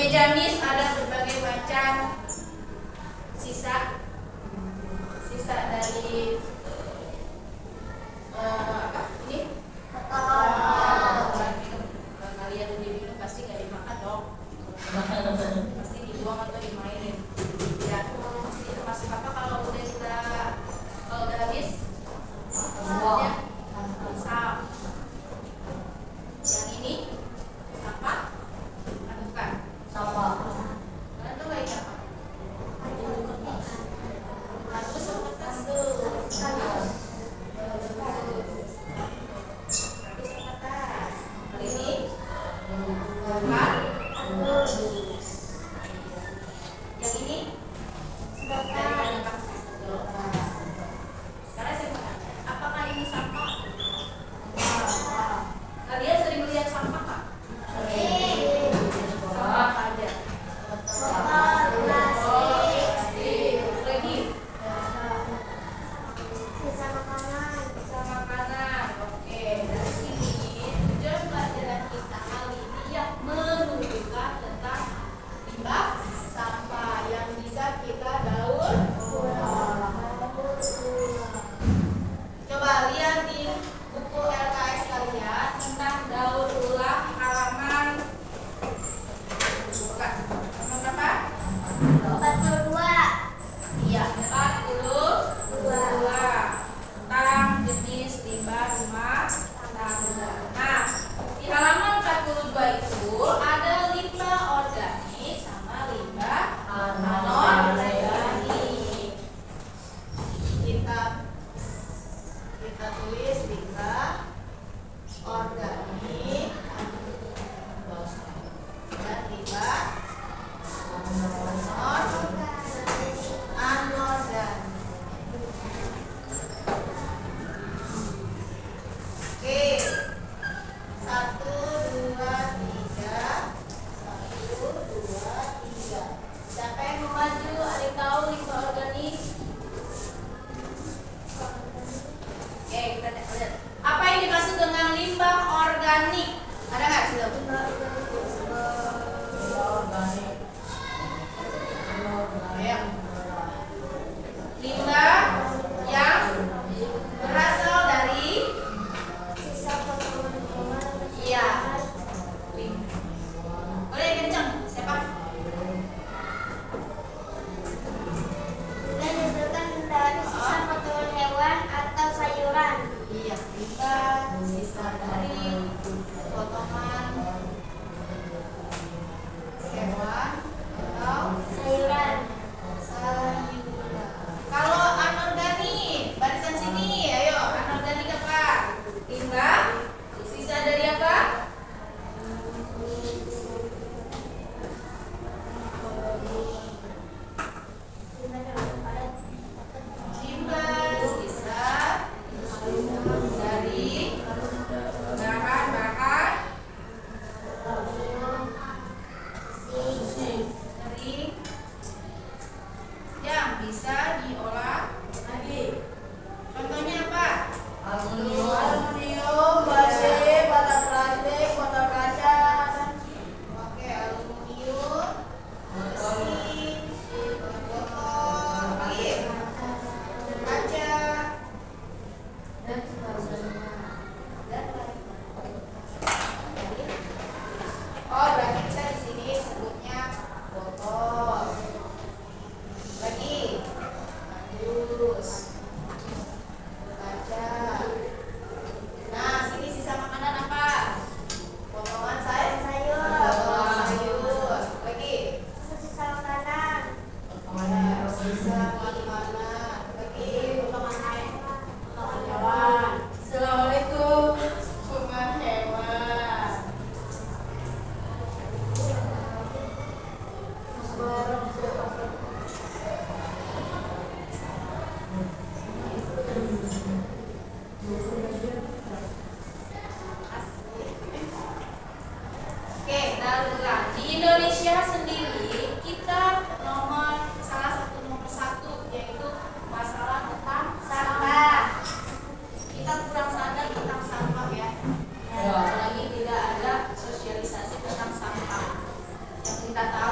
meja Miss ada berbagai macam sisa dari apa ini? Kalau kalian udah minum pasti nggak dimakan dong, pasti dibuang atau dimainin. Ya, ini termasuk apa kalau udah habis? Sebenarnya sampah. Yang ini sampah atau bukan? Sampah. Kalian tuh kayak apa? Bagus sama tas tuh. Bagus sama tas. Kali ini bukan. Yang ini sekarang saya mau tanya, apakah ini sampah? Kalian sering melihat sampah Kak? Sampah apa aja? Plastik. Lagi? Sisa makanan. Oke, dari sini tujuan pelajaran kita kali ini yang menunjukkan tentang limbah sampah yang bisa kita daur ulang. Coba lihat di buku LKS kalian tentang daur ulang halaman bukan halaman berapa? 42. Iya, 42 tentang jenis limbah rumah tangga. Nah, di halaman 42 itu ada limbah organik sama limbah anorganik. Kita tulis limbah organik dan limbah anorganik. Oke, 1, 2, 3. 1, 2, 3. Siapa yang mau maju? Ada yang tahu limbah organik? Oke, kita lihat. Apa yang dimaksud dengan limbah organik? Ada nggak sih? Ayo. Limbah yang berasal dari iya. Boleh kencang? Siapa? Sisa kotoran hewan atau sayuran. Iya, limbah sisa dari potongan hewan atau Sayuran. sayuran. Kalau anorganik, barisan sini, ayo. Anorganik apa? Limbah sisa dari apa? Limbah sisa dari bahan-bahan dari yang bisa diolah lagi. Contohnya apa? Aluminium, besi, bata plastik, botol kaca. Oke, aluminium, besi, botol, lagi kaca, dan sebagainya. Oh, berarti kita di sini sebutnya botol. Lagi, kardus, kaca. Nah, sini sisa makanan apa? Potongan sayur. Potongan sayur. Lagi, Sisa makanan. sisa makanan. Lagi, potongan hewan. Assalamualaikum. Potongan hewan. Oke, daur ulang. Di Indonesia sendiri kita salah satu nomor 1 yaitu masalah tentang sampah. Kita kurang sadar tentang sampah ya. Apalagi tidak ada sosialisasi tentang sampah. Yang kita tahu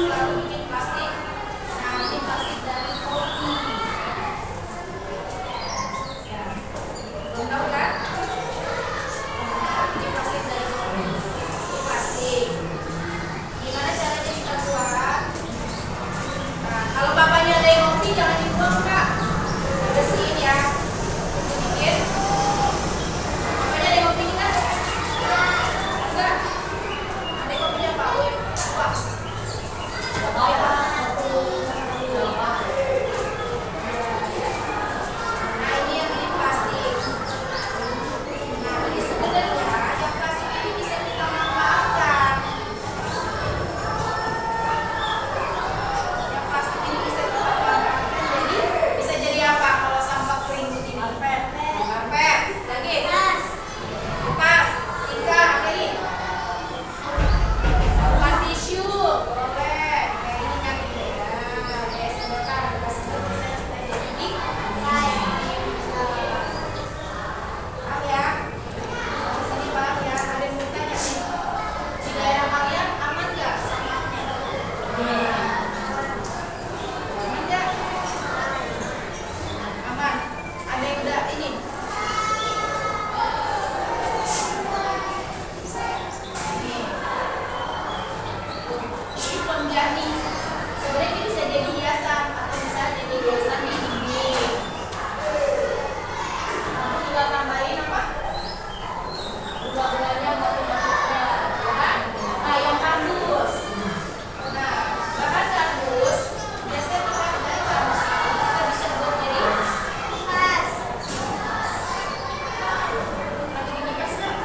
selalu bikin plastik. Nah, ini plastik dari kopi. Ya, belum tahu kan? Ini plastik dari kopi. Ini plastik. Gimana caranya kita buat? Nah, kalau bapaknya ada yang kopi jangan dibuang kak. Bersihin ya. Sedikit. Bapaknya ada yang kopi kan? Enggak. Ada kopinya Pak Wim. Wah. Nah, ini plastik. Nah, ini sebenarnya yang plastik ini bisa kita manfaatkan. Yang plastik ini bisa kita manfaatkan. Jadi bisa jadi apa kalau sampah kering begini? Karpet. Lagi. Kulkas. Tingkat. Apa ini? Bukan tisu. Boleh. Kayak ini kan gitu ya. Kayak sedotan. Kasih dulu saya jadi gigi. Paham ya? Di sini paham ya? Ada yang bertanya nih. Di daerah kalian aman nggak sampahnya? Aman nggak? Aman. Ada yang udah ini? Ini pemjani. Sebenarnya ini bisa jadi hiasan atau bisa jadi hiasan di dinding. Kamu tinggal tambahin apa? Buah-buahnya, motif-motifnya, ya. Nah, yang kardus. Nah, bahan kardus biasanya kita dari kardus itu kita bisa buat jadi tas. Lagi di kipas nggak?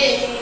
B.